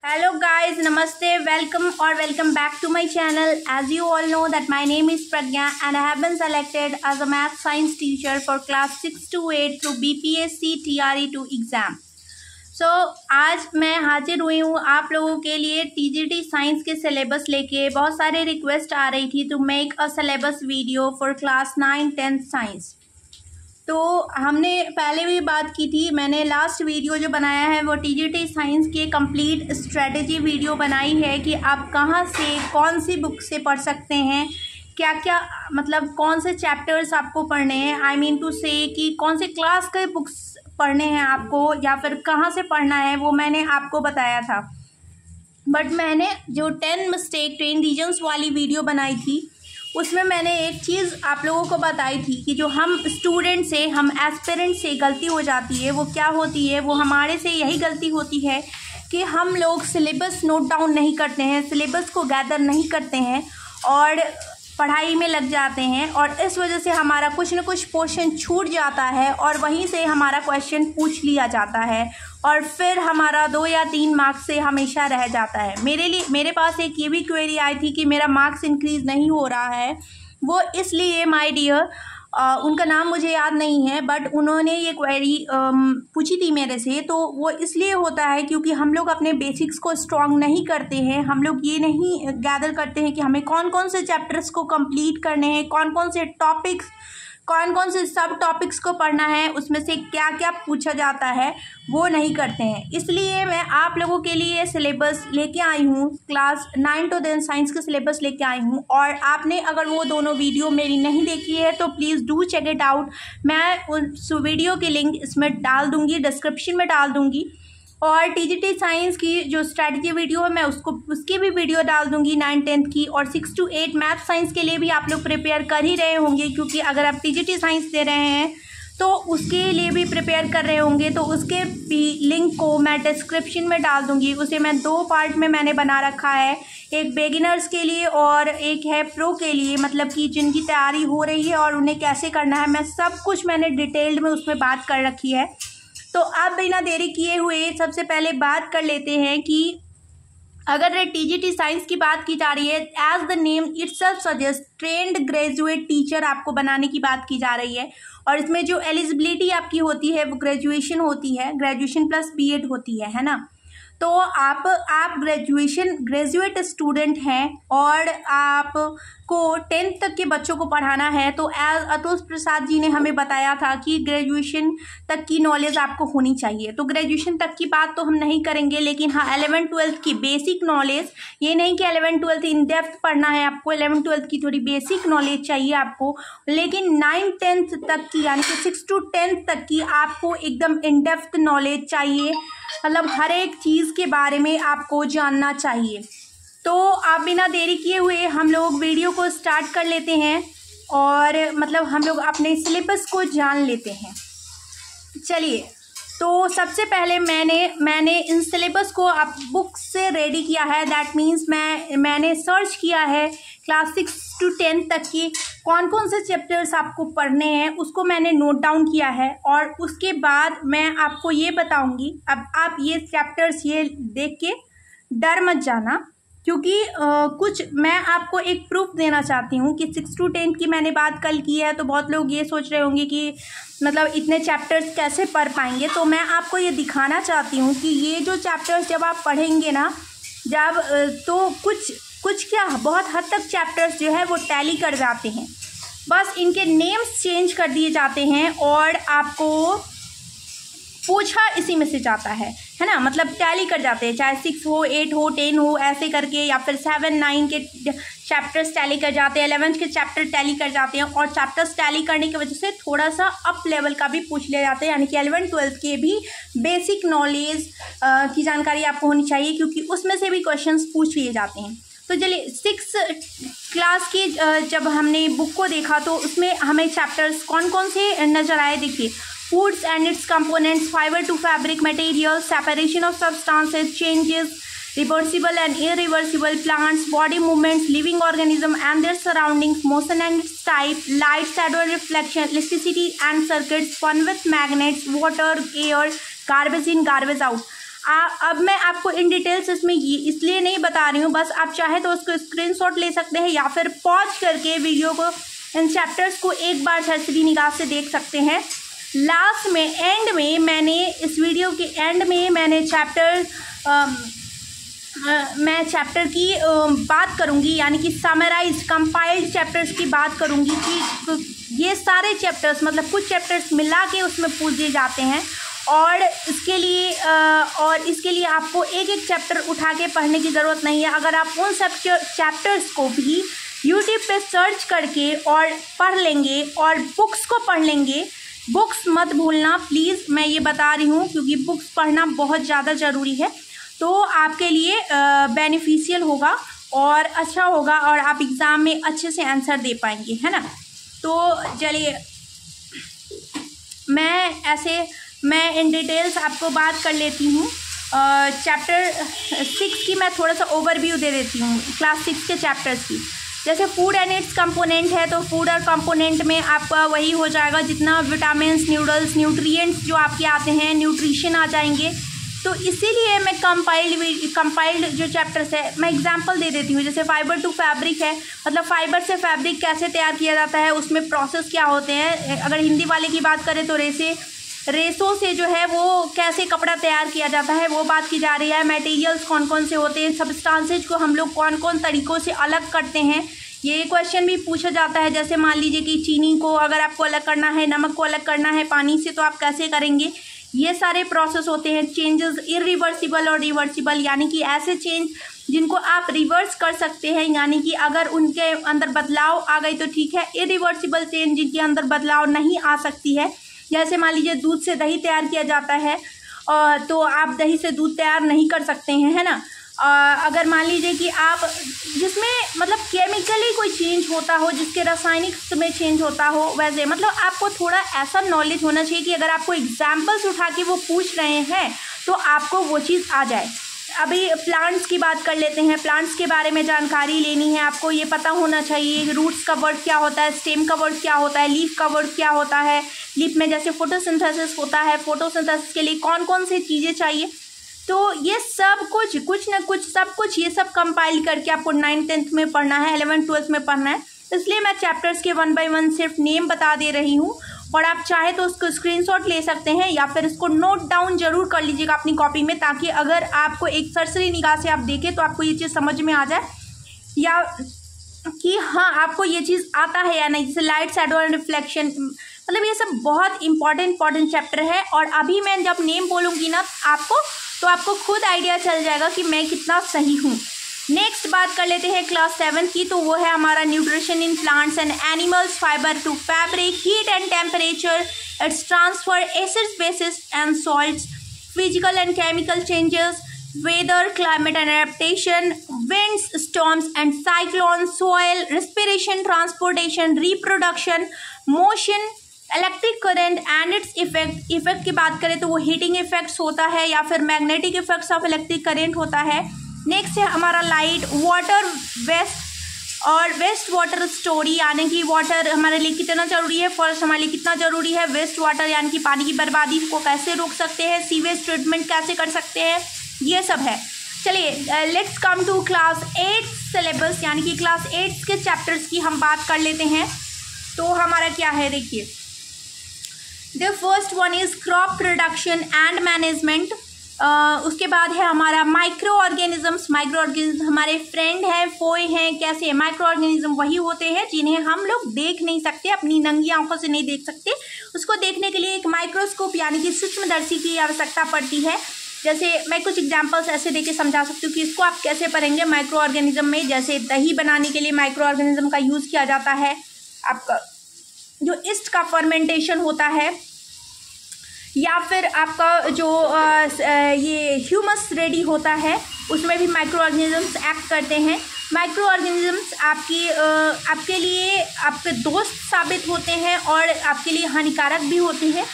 Hello guys, namaste, welcome back to my channel. As you all know that my name is Pragya and I have been selected as a math science teacher for class 6 to 8 through BPSC TRE2 exam. So आज मैं हाजिर हुई हूँ आप लोगों के लिए TGT science के सिलेबस लेके। बहुत सारे रिक्वेस्ट आ रही थी to make a syllabus video for class 9 10th science. तो हमने पहले भी बात की थी, मैंने लास्ट वीडियो जो बनाया है वो TGT साइंस के कंप्लीट स्ट्रेटजी वीडियो बनाई है कि आप कहाँ से कौन सी बुक से पढ़ सकते हैं, क्या क्या मतलब कौन से चैप्टर्स आपको पढ़ने हैं, आई मीन टू से कि कौन से क्लास के बुक्स पढ़ने हैं आपको या फिर कहाँ से पढ़ना है, वो मैंने आपको बताया था। बट मैंने जो 10 मिस्टेक 10 रीजन्स वाली वीडियो बनाई थी उसमें मैंने एक चीज़ आप लोगों को बताई थी कि जो हम स्टूडेंट से हम एस्पिरेंट से गलती हो जाती है वो क्या होती है, वो हमारे से यही गलती होती है कि हम लोग सिलेबस नोट डाउन नहीं करते हैं, सिलेबस को गैदर नहीं करते हैं और पढ़ाई में लग जाते हैं और इस वजह से हमारा कुछ न कुछ पोर्शन छूट जाता है और वहीं से हमारा क्वेश्चन पूछ लिया जाता है और फिर हमारा 2 या 3 मार्क्स से हमेशा रह जाता है। मेरे पास एक ये भी क्वेरी आई थी कि मेरा मार्क्स इंक्रीज़ नहीं हो रहा है, वो इसलिए माय डियर उनका नाम मुझे याद नहीं है बट उन्होंने ये क्वेरी पूछी थी मेरे से। तो वो इसलिए होता है क्योंकि हम लोग अपने बेसिक्स को स्ट्रॉन्ग नहीं करते हैं, हम लोग ये नहीं गैदर करते हैं कि हमें कौन कौन से चैप्टर्स को कंप्लीट करने हैं, कौन कौन से टॉपिक्स कौन कौन से सब टॉपिक्स को पढ़ना है, उसमें से क्या क्या पूछा जाता है वो नहीं करते हैं। इसलिए मैं आप लोगों के लिए सिलेबस लेके आई हूँ, क्लास 9 to 10 साइंस के सिलेबस लेके आई हूँ और आपने अगर वो दोनों वीडियो मेरी नहीं देखी है तो please do check it out. मैं उस वीडियो की लिंक इसमें डाल दूँगी, डिस्क्रिप्शन में डाल दूँगी और TGT साइंस की जो स्ट्रैटेजी वीडियो है मैं उसकी भी वीडियो डाल दूंगी 9 10th की और 6 to 8 मैथ साइंस के लिए भी आप लोग प्रिपेयर कर ही रहे होंगे क्योंकि अगर आप TGT साइंस दे रहे हैं तो उसके लिए भी प्रिपेयर कर रहे होंगे। तो उसके भी लिंक को मैं डिस्क्रिप्शन में डाल दूंगी। उसे मैं 2 पार्ट में मैंने बना रखा है, एक बिगिनर्स के लिए और एक है प्रो के लिए, मतलब कि जिनकी तैयारी हो रही है और उन्हें कैसे करना है, मैं सब कुछ मैंने डिटेल्ड में उसमें बात कर रखी है। तो अब बिना देरी किए हुए सबसे पहले बात कर लेते हैं कि अगर TGT साइंस की बात की जा रही है, as the name itself suggest trained graduate teacher आपको बनाने की बात की जा रही है और इसमें जो एलिजिबिलिटी आपकी होती है वो ग्रेजुएशन होती है, ग्रेजुएशन प्लस BEd होती है ना। तो आप ग्रेजुएट स्टूडेंट हैं और आपको 10th तक के बच्चों को पढ़ाना है। तो एज अतुल प्रसाद जी ने हमें बताया था कि ग्रेजुएशन तक की नॉलेज आपको होनी चाहिए। तो ग्रेजुएशन तक की बात तो हम नहीं करेंगे, लेकिन हाँ 11th 12th की बेसिक नॉलेज, ये नहीं कि 11th 12th इन डेप्थ पढ़ना है आपको, 11th 12th की थोड़ी बेसिक नॉलेज चाहिए आपको, लेकिन 9 10th तक की यानी कि 6 to 10th तक की आपको एकदम इन डेप्थ नॉलेज चाहिए, मतलब हर एक चीज़ के बारे में आपको जानना चाहिए। तो आप बिना देरी किए हुए हम लोग वीडियो को स्टार्ट कर लेते हैं और मतलब हम लोग अपने सिलेबस को जान लेते हैं। चलिए, तो सबसे पहले मैंने इन सिलेबस को आप बुक से रेडी किया है, दैट मीन्स मैंने सर्च किया है क्लास 6 to 10 तक की कौन कौन से चैप्टर्स आपको पढ़ने हैं, उसको मैंने नोट डाउन किया है और उसके बाद मैं आपको ये बताऊंगी। अब आप ये चैप्टर्स ये देख के डर मत जाना क्योंकि कुछ मैं आपको एक प्रूफ देना चाहती हूँ कि 6 to 10 की मैंने बात कल की है। तो बहुत लोग ये सोच रहे होंगे कि मतलब इतने चैप्टर्स कैसे पढ़ पाएंगे, तो मैं आपको ये दिखाना चाहती हूँ कि ये जो चैप्टर्स जब आप पढ़ेंगे ना तो कुछ क्या बहुत हद तक चैप्टर्स जो है वो टैली कर जाते हैं, बस इनके नेम्स चेंज कर दिए जाते हैं और आपको पूछा इसी में से जाता है ना, मतलब टैली कर जाते हैं, चाहे 6 हो 8 हो 10 हो ऐसे करके, या फिर 7 9 के चैप्टर्स टैली कर जाते हैं, 11th के चैप्टर टैली कर जाते हैं और चैप्टर्स टैली करने की वजह से थोड़ा सा अप लेवल का भी पूछ लिया जाता है, यानी कि 11th 12th के भी बेसिक नॉलेज की जानकारी आपको होनी चाहिए क्योंकि उसमें से भी क्वेश्चंस पूछ लिए जाते हैं। तो चलिए 6 क्लास की जब हमने बुक को देखा तो उसमें हमें चैप्टर्स कौन कौन से नज़र आए, देखिए foods and its components, fiber to fabric materials, separation of substances, changes, reversible and irreversible plants, body movements, living organism and their surroundings, motion and its type, light, shadow and reflection, electricity and circuits, fun with magnets, water, air, garbage in, garbage out. अब मैं आपको in details इसमें इसलिए नहीं बता रही हूँ, बस आप चाहे तो उसको स्क्रीनशॉट ले सकते हैं या फिर पॉज करके वीडियो को, इन चैप्टर्स को एक बार सरसरी निगाह से देख सकते हैं। लास्ट में, एंड में, मैंने इस वीडियो के एंड में मैंने मैं चैप्टर की बात करूंगी, यानी कि समराइज कंपाइल्ड चैप्टर्स की बात करूंगी कि ये सारे चैप्टर्स, मतलब कुछ चैप्टर्स मिला के उसमें पूछ दिए जाते हैं, और इसके लिए आपको एक एक चैप्टर उठा के पढ़ने की ज़रूरत नहीं है। अगर आप उन सब चैप्टर्स को भी यूट्यूब पे सर्च करके और पढ़ लेंगे और बुक्स को पढ़ लेंगे, बुक्स मत भूलना प्लीज़, मैं ये बता रही हूँ, क्योंकि बुक्स पढ़ना बहुत ज़्यादा ज़रूरी है, तो आपके लिए बेनिफिशियल होगा और अच्छा होगा और आप एग्ज़ाम में अच्छे से आंसर दे पाएंगे, है ना। तो चलिए मैं इन डिटेल्स आपको बात कर लेती हूँ। चैप्टर 6 की मैं थोड़ा सा ओवरव्यू दे देती हूँ, क्लास 6 के चैप्टर्स की। जैसे फूड एंड इट्स कंपोनेंट है, तो फूड और कंपोनेंट में आपका वही हो जाएगा, जितना विटामिन्स, न्यूट्रिएंट्स जो आपके आते हैं, न्यूट्रिशन आ जाएंगे। तो इसीलिए मैं कंपाइल्ड जो चैप्टर्स है, मैं एग्जांपल दे देती हूँ। जैसे फाइबर टू फैब्रिक है, मतलब फाइबर से फैब्रिक कैसे तैयार किया जाता है, उसमें प्रोसेस क्या होते हैं। अगर हिंदी वाले की बात करें तो रेसों से जो है वो कैसे कपड़ा तैयार किया जाता है, वो बात की जा रही है। मटेरियल्स कौन कौन से होते हैं, सब्सटेंसेज को हम लोग कौन कौन तरीक़ों से अलग करते हैं, ये क्वेश्चन भी पूछा जाता है। जैसे मान लीजिए कि चीनी को अगर आपको अलग करना है, नमक को अलग करना है पानी से, तो आप कैसे करेंगे। ये सारे प्रोसेस होते हैं। चेंजेस इरिवर्सिबल और रिवर्सिबल, यानी कि ऐसे चेंज जिनको आप रिवर्स कर सकते हैं, यानी कि अगर उनके अंदर बदलाव आ गई तो ठीक है। इरिवर्सिबल चेंज जिनके अंदर बदलाव नहीं आ सकती है, जैसे मान लीजिए दूध से दही तैयार किया जाता है, तो आप दही से दूध तैयार नहीं कर सकते हैं, है ना। अगर मान लीजिए कि आप जिसमें मतलब केमिकली कोई चेंज होता हो, जिसके रासायनिक में चेंज होता हो, वैसे मतलब आपको थोड़ा ऐसा नॉलेज होना चाहिए कि अगर आपको एग्जाम्पल्स उठा के वो पूछ रहे हैं तो आपको वो चीज़ आ जाए। अभी प्लांट्स की बात कर लेते हैं। प्लांट्स के बारे में जानकारी लेनी है आपको, ये पता होना चाहिए रूट्स का वर्ड क्या होता है, स्टेम का वर्ड क्या होता है, लीफ का वर्ड क्या होता है। लीफ में जैसे फोटोसिंथेसिस होता है, फोटोसिंथेसिस के लिए कौन कौन सी चीज़ें चाहिए, तो ये सब कुछ ना कुछ सब कुछ ये सब कंपाइल करके आपको 9th 10th में पढ़ना है, 11th 12th में पढ़ना है। इसलिए मैं चैप्टर्स के 1 by 1 सिर्फ नेम बता दे रही हूँ, और आप चाहे तो उसको स्क्रीनशॉट ले सकते हैं या फिर इसको नोट डाउन जरूर कर लीजिएगा अपनी कॉपी में, ताकि अगर आपको एक सरसरी निगाह से आप देखें तो आपको ये चीज़ समझ में आ जाए, या कि हाँ आपको ये चीज़ आता है या नहीं। जैसे लाइट, शैडो एंड रिफ्लेक्शन, मतलब ये सब बहुत इंपॉर्टेंट चैप्टर है। और अभी मैं जब नेम बोलूँगी ना आपको खुद आइडिया चल जाएगा कि मैं कितना सही हूँ। नेक्स्ट बात कर लेते हैं क्लास 7 की, तो वो है हमारा nutrition in plants and animals, fibre to fabric, heat and temperature, its transfer, acids, bases and salts, physical and chemical changes, weather, climate and adaptation, winds, storms and cyclone, soil, respiration, transportation, reproduction, motion, electric current and its effect की बात करें तो वो heating effects होता है या फिर magnetic effects of electric current होता है। नेक्स्ट है हमारा light, water, waste water story, यानी कि वाटर हमारे लिए कितना जरूरी है, फर्स्ट हमारे लिए कितना जरूरी है, वेस्ट वाटर यानी कि पानी की बर्बादी को कैसे रोक सकते हैं, सीवेज ट्रीटमेंट कैसे कर सकते हैं, ये सब है। चलिए let's come to class 8 syllabus, यानी कि क्लास 8 के चैप्टर्स की हम बात कर लेते हैं। तो हमारा क्या है, देखिए, the first one is crop production and management. उसके बाद है हमारा माइक्रो ऑर्गेनिजम्स। माइक्रो ऑर्गेनिज्म हमारे फ्रेंड हैं, फोए हैं। कैसे? माइक्रो ऑर्गेनिज्म वही होते हैं जिन्हें हम लोग देख नहीं सकते, अपनी नंगी आंखों से नहीं देख सकते। उसको देखने के लिए एक माइक्रोस्कोप यानी कि सूक्ष्मदर्शी की आवश्यकता पड़ती है। जैसे मैं कुछ एग्जांपल्स ऐसे देके समझा सकती हूँ कि इसको आप कैसे पढ़ेंगे माइक्रो ऑर्गेनिज्म में। जैसे दही बनाने के लिए माइक्रो ऑर्गेनिज्म का यूज़ किया जाता है। आपका जो ईस्ट का फर्मेंटेशन होता है, या फिर आपका जो ये ह्यूमस रेडी होता है, उसमें भी माइक्रो ऑर्गेनिजम्स एक्ट करते हैं। माइक्रो ऑर्गेनिजम्स आपके लिए आपके दोस्त साबित होते हैं और आपके लिए हानिकारक भी होते हैं।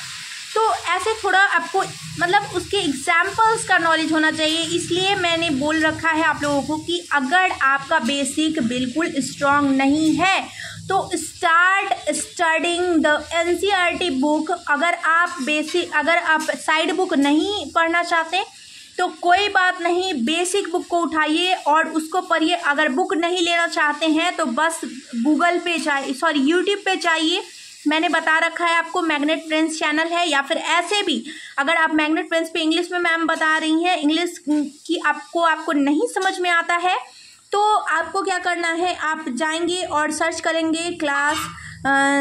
तो ऐसे थोड़ा आपको मतलब उसके एग्जाम्पल्स का नॉलेज होना चाहिए। इसलिए मैंने बोल रखा है आप लोगों को कि अगर आपका बेसिक बिल्कुल स्ट्रॉन्ग नहीं है तो start studying the NCERT book. अगर आप साइड बुक नहीं पढ़ना चाहते तो कोई बात नहीं, बेसिक बुक को उठाइए और उसको पढ़िए। अगर बुक नहीं लेना चाहते हैं तो बस गूगल पे यूट्यूब पे जाइए। मैंने बता रखा है आपको, मैग्नेट फ्रेंड्स चैनल है। या फिर ऐसे भी अगर आप मैग्नेट फ्रेंड्स पे इंग्लिश में मैम बता रही हैं, इंग्लिश की आपको नहीं समझ में आता है, तो आपको क्या करना है, आप जाएंगे और सर्च करेंगे क्लास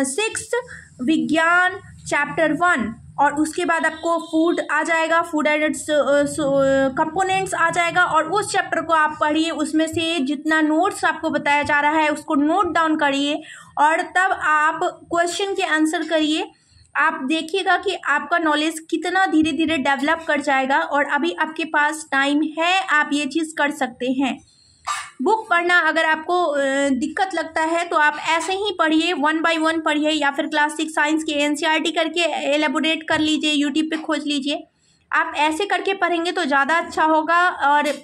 6 विज्ञान चैप्टर 1 और उसके बाद आपको फूड आ जाएगा, फूड एंड इट्स कंपोनेंट्स आ जाएगा और उस चैप्टर को आप पढ़िए। उसमें से जितना नोट्स आपको बताया जा रहा है उसको नोट डाउन करिए और तब आप क्वेश्चन के आंसर करिए। आप देखिएगा कि आपका नॉलेज कितना धीरे धीरे डेवलप कर जाएगा और अभी आपके पास टाइम है, आप ये चीज़ कर सकते हैं। बुक पढ़ना अगर आपको दिक्कत लगता है तो आप ऐसे ही पढ़िए, 1 बाय 1 पढ़िए या फिर क्लास 6 साइंस के एनसीईआरटी करके एलेबोरेट कर लीजिए, यूट्यूब पे खोज लीजिए। आप ऐसे करके पढ़ेंगे तो ज़्यादा अच्छा होगा। और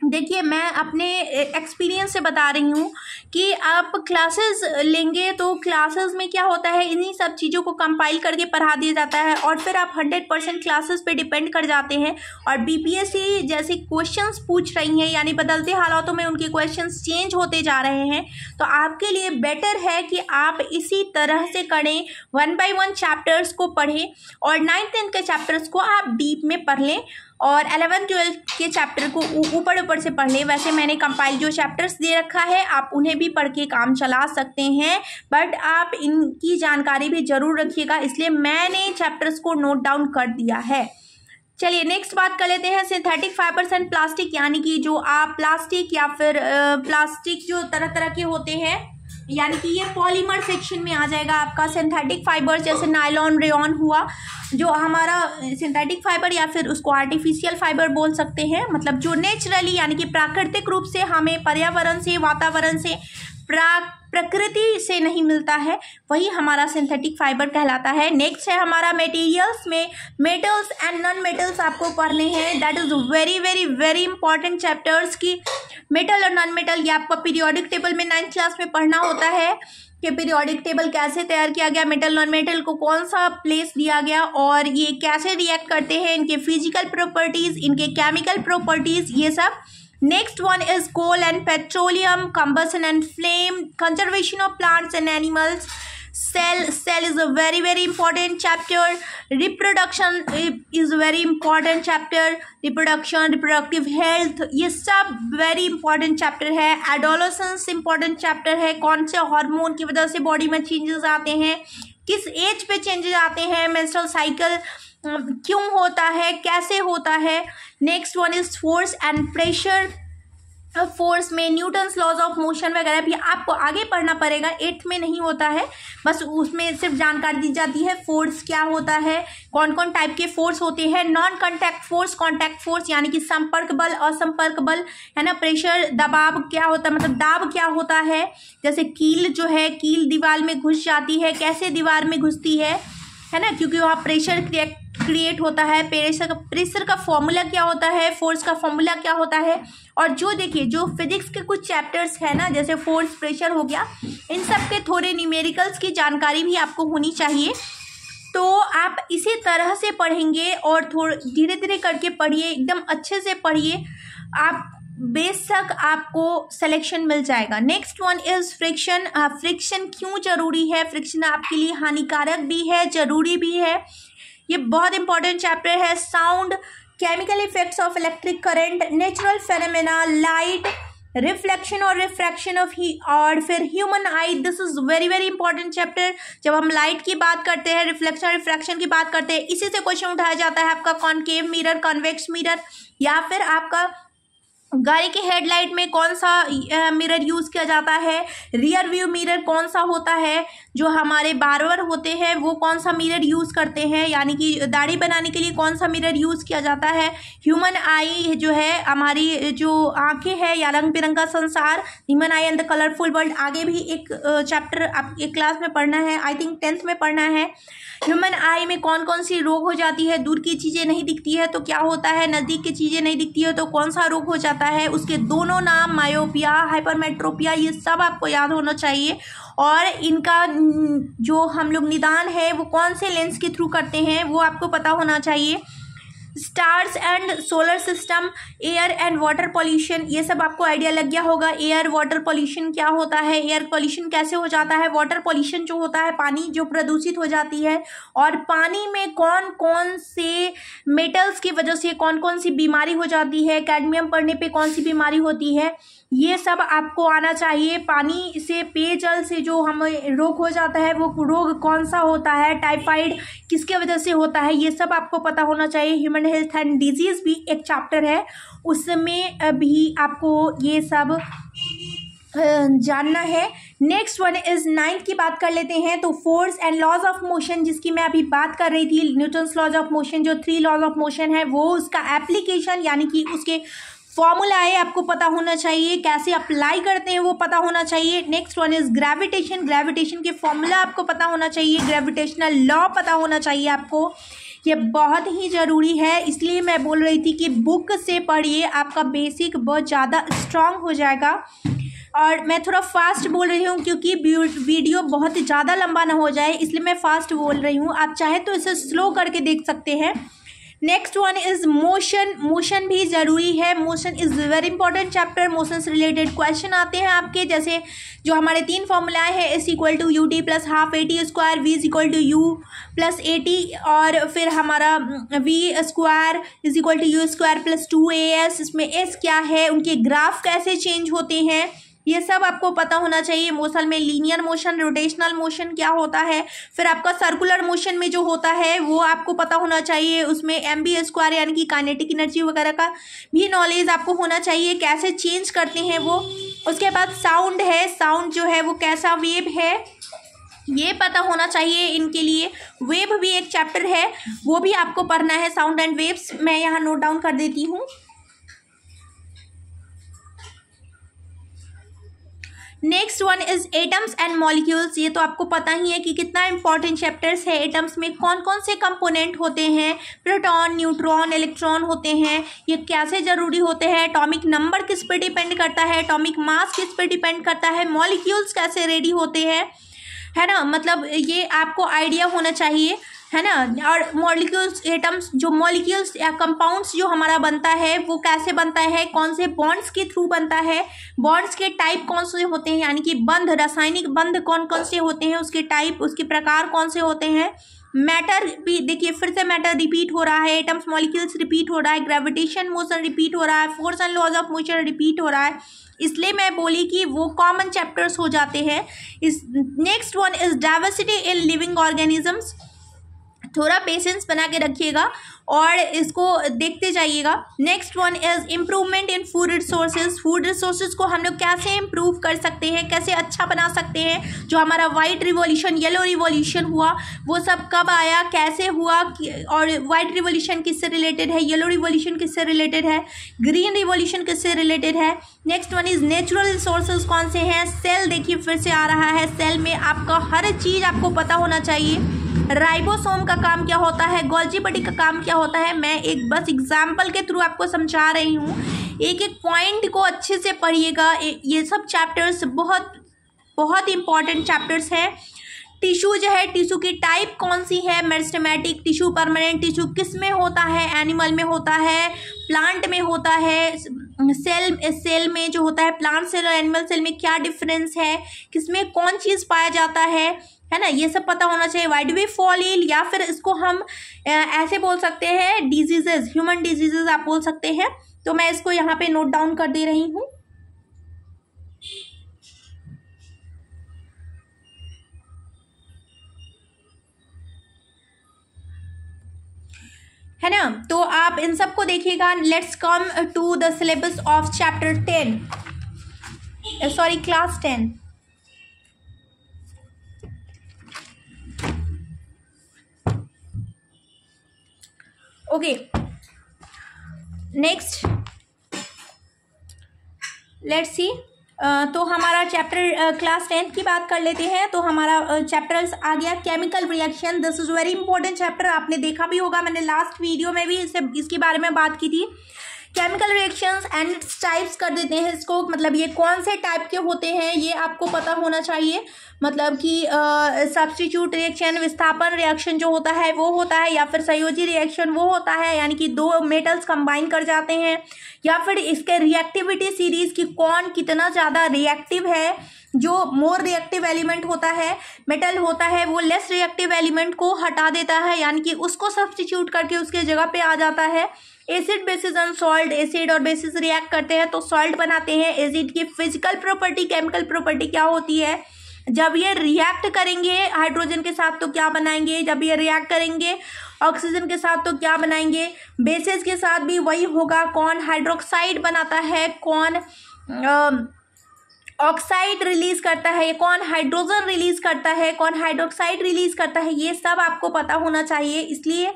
देखिए, मैं अपने एक्सपीरियंस से बता रही हूँ कि आप क्लासेस लेंगे तो क्लासेस में क्या होता है, इन्हीं सब चीज़ों को कंपाइल करके पढ़ा दिया जाता है और फिर आप 100% क्लासेस पे डिपेंड कर जाते हैं। और बीपीएससी जैसे क्वेश्चंस पूछ रही हैं, यानी बदलते हालातों में उनके क्वेश्चंस चेंज होते जा रहे हैं, तो आपके लिए बेटर है कि आप इसी तरह से करें, 1 बाय 1 चैप्टर्स को पढ़ें और 9th 10th के चैप्टर्स को आप डीप में पढ़ लें और 11th 12th के चैप्टर को ऊपर से पढ़ लें। वैसे मैंने कंपाइल जो चैप्टर्स दे रखा है आप उन्हें भी पढ़ के काम चला सकते हैं, बट आप इनकी जानकारी भी जरूर रखिएगा, इसलिए मैंने चैप्टर्स को नोट डाउन कर दिया है। चलिए नेक्स्ट बात कर लेते हैं सिंथेटिक फाइबर्स एंड प्लास्टिक, यानी कि जो आप प्लास्टिक या फिर प्लास्टिक जो तरह तरह के होते हैं, यानी कि ये पॉलीमर सेक्शन में आ जाएगा आपका। सिंथेटिक फाइबर जैसे नायलॉन, रेयॉन हुआ, जो हमारा सिंथेटिक फाइबर या फिर उसको आर्टिफिशियल फाइबर बोल सकते हैं, मतलब जो नेचुरली यानी कि प्राकृतिक रूप से हमें पर्यावरण से, वातावरण से, प्रकृति से नहीं मिलता है, वही हमारा सिंथेटिक फाइबर कहलाता है। नेक्स्ट है हमारा मटेरियल्स में मेटल्स एंड नॉन मेटल्स आपको पढ़ने हैं। That is very very very important chapters की मेटल और नॉन मेटल। ये आपको पीरियोडिक टेबल में 9th क्लास में पढ़ना होता है कि पीरियोडिक टेबल कैसे तैयार किया गया, मेटल नॉन मेटल को कौन सा प्लेस दिया गया और ये कैसे रिएक्ट करते हैं, इनके फिजिकल प्रॉपर्टीज, इनके केमिकल प्रॉपर्टीज, ये सब। Next one is coal and petroleum, combustion and flame, conservation of plants and animals. Cell is a very very important chapter. Reproduction is a very important chapter. Reproduction, reproductive health, ये सब very important chapter है। Adolescence important chapter है, कौन से hormone की वजह से body में चेंजेस आते हैं, किस एज पे चेंजेस आते हैं, मेंस्ट्रुअल साइकिल क्यों होता है, कैसे होता है। Next one is force and pressure. Force में न्यूटन्स लॉज ऑफ मोशन वगैरह भी आपको आगे पढ़ना पड़ेगा, 8th में नहीं होता है, बस उसमें सिर्फ जानकारी दी जाती है फोर्स क्या होता है, कौन कौन टाइप के फोर्स होते हैं। Non contact force, contact force यानी कि संपर्क बल, असंपर्क बल, है ना। प्रेशर, दबाव क्या होता है, मतलब दाब क्या होता है, जैसे कील जो है, कील दीवार में घुस जाती है, कैसे दीवार में घुसती है ना, क्योंकि वहाँ प्रेशर क्रिएट होता है। प्रेशर का फॉर्मूला क्या होता है, फोर्स का फॉर्मूला क्या होता है। और जो देखिए जो फिजिक्स के कुछ चैप्टर्स है ना, जैसे फोर्स, प्रेशर हो गया, इन सब के थोड़े न्यूमेरिकल्स की जानकारी भी आपको होनी चाहिए। तो आप इसी तरह से पढ़ेंगे और थोड़ा धीरे धीरे करके पढ़िए, एकदम अच्छे से पढ़िए, आप बेशक आपको सिलेक्शन मिल जाएगा। Next one is friction. Friction क्यों जरूरी है, फ्रिक्शन आपके लिए हानिकारक भी है, जरूरी भी है, ये बहुत इंपॉर्टेंट चैप्टर है। Sound, chemical effects of electric current, natural phenomena, light, reflection और रिफ्रैक्शन ऑफ और फिर human I, this is very very important chapter. जब हम लाइट की बात करते हैं, रिफ्लेक्शन रिफ्रैक्शन की बात करते हैं, इसी से क्वेश्चन उठाया जाता है आपका कॉनकेव मिरर, कॉन्वेक्स मिरर, या फिर आपका गाड़ी के हेडलाइट में कौन सा मिरर यूज़ किया जाता है, रियर व्यू मिरर कौन सा होता है, जो हमारे बार्बर होते हैं वो कौन सा मिरर यूज़ करते हैं, यानी कि दाढ़ी बनाने के लिए कौन सा मिरर यूज़ किया जाता है। ह्यूमन आई जो है, हमारी जो आंखें हैं या रंग बिरंगा संसार, human I and the colourful world, आगे भी एक चैप्टर आप एक क्लास में पढ़ना है, आई थिंक 10th में पढ़ना है। ह्यूमन आई में कौन कौन सी रोग हो जाती है, दूर की चीज़ें नहीं दिखती है तो क्या होता है, नज़दीक की चीज़ें नहीं दिखती है तो कौन सा रोग हो जाता है, उसके दोनों नाम, मायोपिया, हाइपरमेट्रोपिया, ये सब आपको याद होना चाहिए। और इनका जो हम लोग निदान है वो कौन से लेंस के थ्रू करते हैं वो आपको पता होना चाहिए। Stars and solar system, air and water pollution, ये सब आपको आइडिया लग गया होगा। एयर वाटर पॉल्यूशन क्या होता है, एयर पॉल्यूशन कैसे हो जाता है, वाटर पॉल्यूशन जो होता है पानी जो प्रदूषित हो जाती है, और पानी में कौन कौन से मेटल्स की वजह से कौन कौन सी बीमारी हो जाती है, कैडमियम पड़ने पे कौन सी बीमारी होती है, ये सब आपको आना चाहिए। पानी से, पेयजल से जो हमें रोग हो जाता है वो रोग कौन सा होता है, टाइफाइड किसके वजह से होता है, ये सब आपको पता होना चाहिए। ह्यूमन हेल्थ एंड डिजीज भी एक चैप्टर है, उसमें भी आपको ये सब जानना है। नेक्स्ट वन इज 9th की बात कर लेते हैं। तो force and laws of motion, जिसकी मैं अभी बात कर रही थी, न्यूटन्स लॉज ऑफ मोशन, जो 3 लॉज ऑफ मोशन है, वो उसका एप्लीकेशन यानी कि उसके फॉर्मूला है आपको पता होना चाहिए, कैसे अप्लाई करते हैं वो पता होना चाहिए। Next one is gravitation, gravitation के फॉर्मूला आपको पता होना चाहिए, ग्रेविटेशनल लॉ पता होना चाहिए आपको, ये बहुत ही ज़रूरी है। इसलिए मैं बोल रही थी कि बुक से पढ़िए, आपका बेसिक बहुत ज़्यादा स्ट्रांग हो जाएगा। और मैं थोड़ा फास्ट बोल रही हूँ क्योंकि वीडियो बहुत ज़्यादा लंबा ना हो जाए, इसलिए मैं फास्ट बोल रही हूँ। आप चाहे तो इसे स्लो करके देख सकते हैं। Next one is motion, motion भी ज़रूरी है, motion is very important chapter. Motion से रिलेटेड क्वेश्चन आते हैं आपके, जैसे जो हमारे 3 फॉर्मूलाएँ हैं, S equal to U T plus half A T square, V is equal to U plus A T, और फिर हमारा V square is equal to U square plus 2as। इसमें एस क्या है, उनके ग्राफ कैसे चेंज होते हैं, ये सब आपको पता होना चाहिए। मोशन में लीनियर मोशन, रोटेशनल मोशन क्या होता है, फिर आपका सर्कुलर मोशन में जो होता है वो आपको पता होना चाहिए। उसमें mv² यानी कि काइनेटिक एनर्जी वगैरह का भी नॉलेज आपको होना चाहिए, कैसे चेंज करते हैं वो। उसके बाद साउंड है, साउंड जो है वो कैसा वेव है, ये पता होना चाहिए इनके लिए। वेव भी एक चैप्टर है, वो भी आपको पढ़ना है, साउंड एंड वेव्स। मैं यहाँ नोट डाउन कर देती हूँ। Next one is atoms and molecules, ये तो आपको पता ही है कि कितना इंपॉर्टेंट चैप्टर्स है। एटम्स में कौन कौन से कंपोनेंट होते हैं, प्रोटॉन, न्यूट्रॉन, इलेक्ट्रॉन होते हैं, ये कैसे ज़रूरी होते हैं, एटॉमिक नंबर किस पे डिपेंड करता है, एटॉमिक मास किस पे डिपेंड करता है, मॉलिक्यूल्स कैसे रेडी होते हैं, है ना। मतलब ये आपको आइडिया होना चाहिए, है ना। और मॉलिक्यूल्स, एटम्स, जो मॉलिक्यूल्स या कंपाउंड्स जो हमारा बनता है वो कैसे बनता है, कौन से बॉन्ड्स के थ्रू बनता है, बॉन्ड्स के टाइप कौन से होते हैं, यानी कि बंध, रासायनिक बंध कौन कौन से होते हैं, उसके टाइप, उसके प्रकार कौन से होते हैं। मैटर भी देखिए, फिर से मैटर रिपीट हो रहा है, एटम्स मॉलिक्यूल्स रिपीट हो रहा है, ग्रेविटेशन मोशन रिपीट हो रहा है, force and laws of motion repeat हो रहा है, इसलिए मैं बोली कि वो कॉमन चैप्टर्स हो जाते हैं। इस next one is diversity in living organisms, थोड़ा पेशेंस बना के रखिएगा और इसको देखते जाइएगा। Next one is improvement in food resources, food resources को हम लोग कैसे इम्प्रूव कर सकते हैं, कैसे अच्छा बना सकते हैं। जो हमारा वाइट रिवॉल्यूशन, येलो रिवॉल्यूशन हुआ, वो सब कब आया, कैसे हुआ, और वाइट रिवॉल्यूशन किससे रिलेटेड है, येलो रिवॉल्यूशन किससे रिलेटेड है, ग्रीन रिवॉल्यूशन किससे रिलेटेड है। Next one is natural resources कौन से हैं। सेल देखिए फिर से आ रहा है, सेल में आपका हर चीज़ आपको पता होना चाहिए। राइबोसोम का काम क्या होता है, गोल्जी बॉडी का काम क्या होता है, मैं एक बस एग्जाम्पल के थ्रू आपको समझा रही हूँ। एक एक पॉइंट को अच्छे से पढ़िएगा। ये सब चैप्टर्स बहुत बहुत इंपॉर्टेंट चैप्टर्स हैं। टिश्यू जो है, टिश्यू की टाइप कौन सी है, मेरिस्टेमेटिक टिश्यू, परमानेंट टिश्यू किस में होता है, एनिमल में होता है, प्लांट में होता है, सेल में जो होता है, प्लांट सेल और एनिमल सेल में क्या डिफरेंस है, किसमें कौन चीज़ पाया जाता है ना, ये सब पता होना चाहिए। Why do we fall ill, या फिर इसको हम ऐसे बोल सकते हैं डिजीजेज, ह्यूमन डिजीजेज आप बोल सकते हैं। तो मैं इसको यहाँ पे नोट डाउन कर दे रही हूँ। है ना, तो आप इन सबको देखिएगा। Let's come to the syllabus of chapter 10, sorry class 10। Okay, next let's see. तो हमारा चैप्टर क्लास 10 की बात कर लेते हैं। तो हमारा चैप्टर्स आ गया chemical reaction. This is very important chapter, आपने देखा भी होगा, मैंने लास्ट वीडियो में भी इसके बारे में बात की थी chemical reactions and its types कर देते हैं इसको, मतलब ये कौन से टाइप के होते हैं ये आपको पता होना चाहिए। मतलब कि सब्स्टिट्यूट रिएक्शन, विस्थापन रिएक्शन जो होता है वो होता है, या फिर संयोजी रिएक्शन वो होता है, यानी कि दो मेटल्स कंबाइन कर जाते हैं, या फिर इसके रिएक्टिविटी सीरीज की कौन कितना ज़्यादा रिएक्टिव है। जो मोर रिएक्टिव एलिमेंट होता है, मेटल होता है, वो लेस रिएक्टिव एलिमेंट को हटा देता है, यानी कि उसको सब्स्टिट्यूट करके उसके जगह पे आ जाता है। Acid basis and salt, acid और बेसिस रिएक्ट करते हैं तो सॉल्ट बनाते हैं। एसिड की फिजिकल प्रॉपर्टी, केमिकल प्रॉपर्टी क्या होती है, जब ये रिएक्ट करेंगे हाइड्रोजन के साथ तो क्या बनाएंगे, जब ये रिएक्ट करेंगे ऑक्सीजन के साथ तो क्या बनाएंगे, बेसिस के साथ भी वही होगा। कौन हाइड्रोक्साइड बनाता है, कौन ऑक्साइड रिलीज करता है, कौन हाइड्रोजन रिलीज करता है, कौन हाइड्रोक्साइड रिलीज करता है, ये सब आपको पता होना चाहिए। इसलिए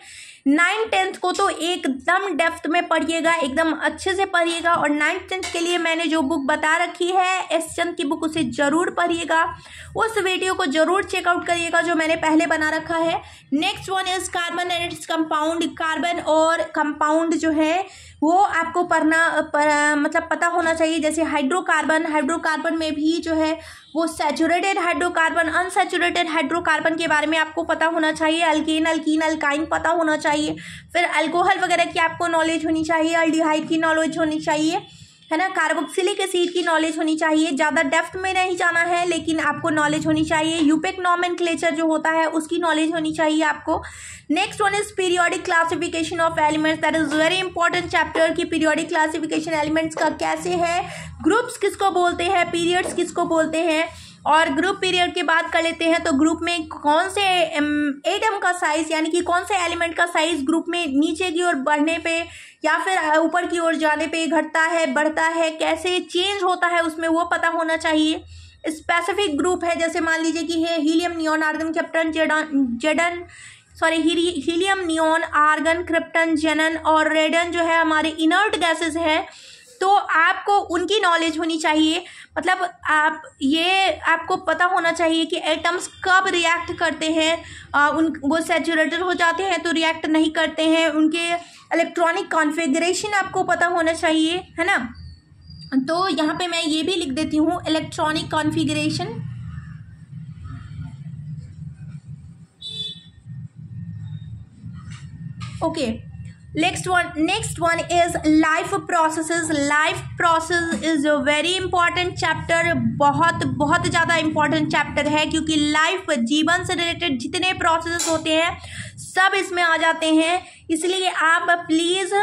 9th-10th को तो एकदम डेप्थ में पढ़िएगा, एकदम अच्छे से पढ़िएगा। और 9th-10th के लिए मैंने जो बुक बता रखी है एस चंद की बुक, उसे जरूर पढ़िएगा। उस वीडियो को जरूर चेकआउट करिएगा जो मैंने पहले बना रखा है। Next one is carbon and its compound. Carbon और कंपाउंड जो है वो आपको मतलब पता होना चाहिए। जैसे हाइड्रोकार्बन, हाइड्रोकार्बन में भी जो है वो सैचुरेटेड हाइड्रोकार्बन, अनसैचुरेटेड हाइड्रोकार्बन के बारे में आपको पता होना चाहिए। अल्केन, अल्कीन, अल्काइन पता होना चाहिए। फिर अल्कोहल वगैरह की आपको नॉलेज होनी चाहिए, अल्डिहाइड की नॉलेज होनी चाहिए, है ना, कार्बोक्सिलिक एसिड की नॉलेज होनी चाहिए। ज़्यादा डेप्थ में नहीं जाना है लेकिन आपको नॉलेज होनी चाहिए। यूपेक नॉमेनक्लेचर जो होता है उसकी नॉलेज होनी चाहिए आपको। Next one is periodic classification of elements, that is very important chapter की पीरियोडिक क्लासिफिकेशन एलिमेंट्स का कैसे है, ग्रुप्स किसको बोलते हैं, पीरियड्स किसको बोलते हैं। और ग्रुप पीरियड की बात कर लेते हैं तो ग्रुप में कौन से एटम का साइज, यानी कि कौन से एलिमेंट का साइज ग्रुप में नीचे की ओर बढ़ने पे या फिर ऊपर की ओर जाने पे घटता है, बढ़ता है, कैसे चेंज होता है उसमें वो पता होना चाहिए। स्पेसिफिक ग्रुप है, जैसे मान लीजिए कि है helium, neon, argon, krypton, helium, neon, argon, krypton, xenon और रेडन जो है हमारे इनर्ट गैसेस है, तो आपको उनकी नॉलेज होनी चाहिए। मतलब आपको पता होना चाहिए कि एटम्स कब रिएक्ट करते हैं, वो सैचुरेटेड हो जाते हैं तो रिएक्ट नहीं करते हैं, उनके इलेक्ट्रॉनिक कॉन्फ़िगरेशन आपको पता होना चाहिए, है ना। तो यहाँ पे मैं ये भी लिख देती हूँ, electronic configuration. Okay, next one is life processes. Life process is a very important chapter, बहुत ज़्यादा important chapter है, क्योंकि लाइफ, जीवन से रिलेटेड जितने प्रोसेस होते हैं सब इसमें आ जाते हैं। इसलिए आप प्लीज़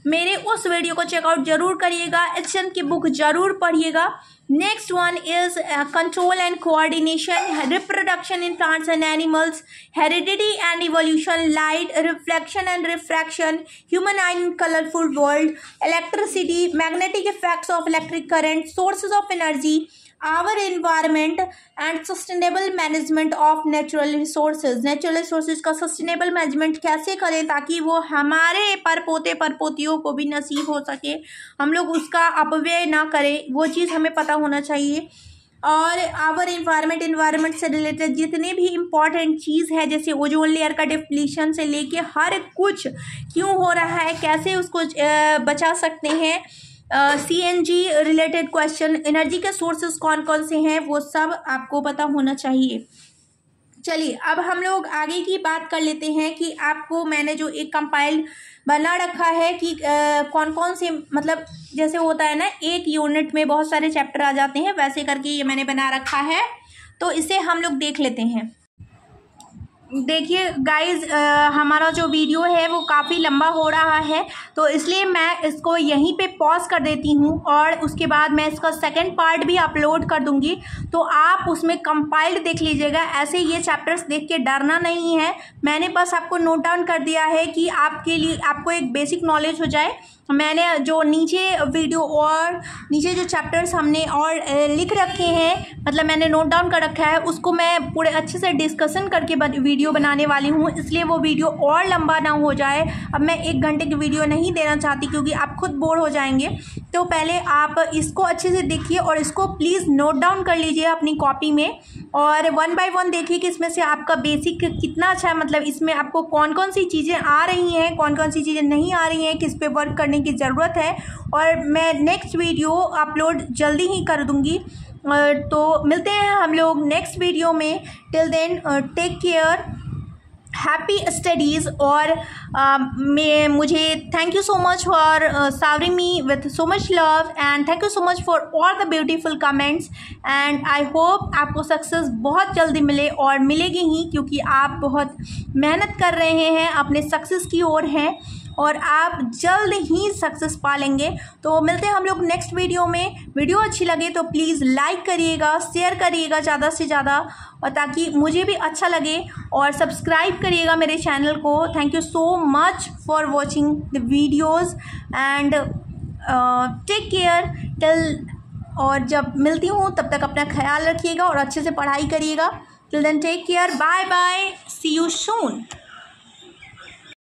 मेरे उस वीडियो को चेकआउट जरूर करिएगा, एच चंद की बुक जरूर पढ़िएगा। Next one is control and coordination, reproduction in plants and animals, heredity and evolution, light, reflection and refraction, human eye in colourful world, electricity, magnetic effects of electric current, sources of energy, our environment and sustainable management of natural resources. Natural resources का sustainable management कैसे करें ताकि वो हमारे परपोते परपोतियों को भी नसीब हो सके, हम लोग उसका अपव्यय ना करें, वो चीज़ हमें पता होना चाहिए। और आवर एनवायरमेंट से रिलेटेड जितने भी इम्पॉर्टेंट चीज़ है, जैसे ओजोन लेयर का डिप्लीशन से लेके हर कुछ क्यों हो रहा है, कैसे उसको बचा सकते हैं, CNG रिलेटेड क्वेश्चन, एनर्जी के सोर्सेज कौन कौन से हैं, वो सब आपको पता होना चाहिए। चलिए अब हम लोग आगे की बात कर लेते हैं कि आपको मैंने जो एक कंपाइल्ड बना रखा है कि कौन कौन से, मतलब जैसे होता है ना एक यूनिट में बहुत सारे चैप्टर आ जाते हैं, वैसे करके ये मैंने बना रखा है, तो इसे हम लोग देख लेते हैं। देखिए गाइज, हमारा जो वीडियो है वो काफ़ी लंबा हो रहा है, तो इसलिए मैं इसको यहीं पे पॉज कर देती हूँ और उसके बाद मैं इसका सेकंड पार्ट भी अपलोड कर दूँगी, तो आप उसमें कंपाइल्ड देख लीजिएगा। ऐसे ये चैप्टर्स देख के डरना नहीं है, मैंने बस आपको नोट डाउन कर दिया है कि आपके लिए आपको एक बेसिक नॉलेज हो जाए। मैंने जो नीचे वीडियो और नीचे जो चैप्टर्स हमने और लिख रखे हैं, मतलब मैंने नोट डाउन कर रखा है, उसको मैं पूरे अच्छे से डिस्कशन करके वीडियो बनाने वाली हूँ, इसलिए वो वीडियो और लंबा ना हो जाए। अब मैं 1 घंटे की वीडियो नहीं देना चाहती क्योंकि आप खुद बोर हो जाएंगे, तो पहले आप इसको अच्छे से देखिए और इसको प्लीज़ नोट डाउन कर लीजिए अपनी कॉपी में, और 1 बाय 1 देखिए कि इसमें से आपका बेसिक कितना अच्छा है, मतलब इसमें आपको कौन कौन सी चीज़ें आ रही हैं, कौन कौन सी चीज़ें नहीं आ रही हैं, किस पे वर्क करने करने की ज़रूरत है और मैं नेक्स्ट वीडियो अपलोड जल्दी ही कर दूँगी। तो मिलते हैं हम लोग नेक्स्ट वीडियो में। Till then take care, happy studies. और मुझे thank you so much for showering me with so much love and thank you so much for all the beautiful comments and I hope आपको success बहुत जल्दी मिले और मिलेगी ही, क्योंकि आप बहुत मेहनत कर रहे हैं, अपने सक्सेस की ओर हैं और आप जल्द ही सक्सेस पा लेंगे। तो मिलते हैं हम लोग नेक्स्ट वीडियो में। वीडियो अच्छी लगे तो प्लीज़ लाइक करिएगा, शेयर करिएगा ज़्यादा से ज़्यादा, और ताकि मुझे भी अच्छा लगे, और सब्सक्राइब करिएगा मेरे चैनल को। Thank you so much for watching the videos and take care till. और जब मिलती हूँ तब तक अपना ख्याल रखिएगा और अच्छे से पढ़ाई करिएगा। Till then take care, bye bye, see you soon.